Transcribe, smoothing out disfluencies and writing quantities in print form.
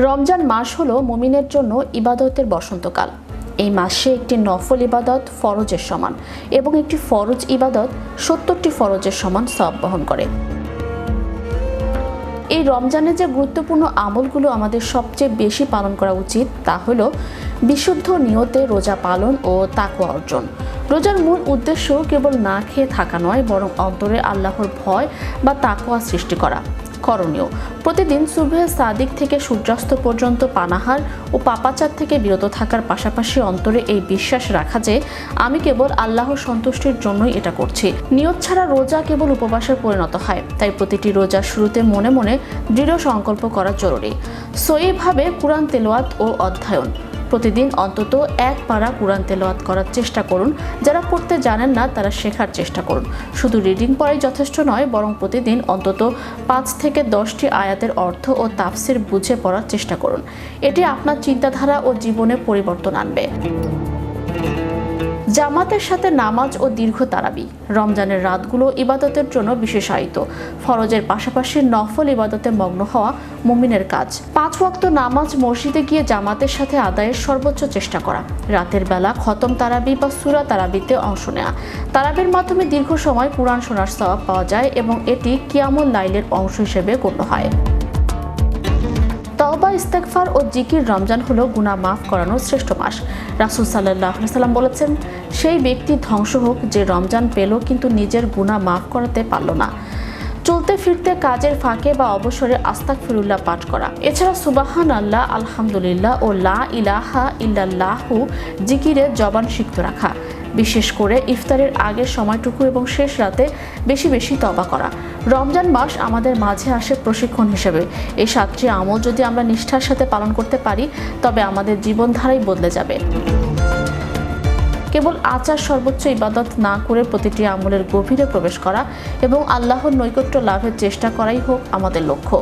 রমজান মাস হলো মুমিনের জন্য ইবাদতের বসন্তকাল। এই মাসে একটি নফল ইবাদত ফরজের সমান এবং একটি ফরজ ইবাদত 70টি ফরজের সমান সওয়াব বহন করে। এই রমজানে যে গুরুত্বপূর্ণ আমলগুলো আমাদের সবচেয়ে বেশি পালন করা উচিত তা হলো বিশুদ্ধ নিয়তে রোজা পালন ও তাকওয়া অর্জন। রোজার মূল উদ্দেশ্য কেবল না খেয়ে থাকা নয়, বরং অন্তরে আল্লাহর ভয় বা তাকওয়া সৃষ্টি করা। করণীয়: প্রতিদিন সুবহে সাদিক থেকে সূর্যাস্ত পর্যন্ত পানাহার ও পাপাচার থেকে বিরত থাকার পাশাপাশি অন্তরে এই বিশ্বাস রাখা যে আমি কেবল আল্লাহর সন্তুষ্টির জন্যই এটা করছি। নিয়ত ছাড়া রোজা কেবল উপবাসে পরিণত হয়, তাই প্রতিটি রোজার শুরুতে মনে মনে দৃঢ় সংকল্প করা জরুরি। সহিভাবে কুরআন তেলাওয়াত ও অধ্যয়ন: প্রতিদিন অন্তত এক পারা কুরআন তেলাওয়াত করার চেষ্টা করুন। যারা পড়তে জানেন না তারা শেখার চেষ্টা করুন। শুধু রিডিং পড়াই যথেষ্ট নয়, বরং প্রতিদিন অন্তত 5 থেকে 10টি আয়াতের অর্থ ও তাফসির বুঝে পড়ার চেষ্টা করুন। এটি আপনার চিন্তাধারা ও জীবনে পরিবর্তন আনবে। জামাতের সাথে নামাজ ও দীর্ঘ তারাবি: রমজানের রাতগুলো ইবাদতের জন্য বিশেষায়িত। ফরজের পাশাপাশি নফল ইবাদতে মগ্ন হওয়া মুমিনের কাজ। 5 ওয়াক্ত নামাজ মসজিদে গিয়ে জামাতের সাথে আদায়ের সর্বোচ্চ চেষ্টা করা। রাতের বেলা খতম তারাবি বা সূরা তারাবিতে অংশ নেওয়া। তারাবির মাধ্যমে দীর্ঘ সময় কুরআন শোনার সওয়াব পাওয়া যায় এবং এটি কিয়ামুল লাইলের অংশ হিসেবে গণ্য হয়। তওবা, ইস্তেগফার ও জিকির: রমজান হলো গুনাহ মাফ করানোর শ্রেষ্ঠ মাস। রাসূল সাল্লাল্লাহু আলাইহি সাল্লাম বলেছেন, সেই ব্যক্তি ধ্বংস হোক যে রমজান পেল কিন্তু নিজের গুনাহ মাফ করাতে পারল না। চলতে ফিরতে, কাজের ফাঁকে বা অবসরে আস্তাগফিরুল্লাহ পাঠ করা। এছাড়া সুবহানাল্লাহ, আলহামদুলিল্লাহ ও লা ইলাহা ইল্লাল্লাহু জিকিরে জবান সিক্ত রাখা। বিশেষ করে ইফতারের আগের সময়টুকু এবং শেষ রাতে বেশি বেশি তওবা করা। রমজান মাস আমাদের মাঝে আসে প্রশিক্ষণ হিসেবে। এই 7টি আমল যদি আমরা নিষ্ঠার সাথে পালন করতে পারি তবে আমাদের জীবনধারাই বদলে যাবে। কেবল আচার সর্বোচ্চ ইবাদত না করে প্রতিটি আমলের গভীরে প্রবেশ করা এবং আল্লাহর নৈকট্য লাভের চেষ্টা করাই হোক আমাদের লক্ষ্য।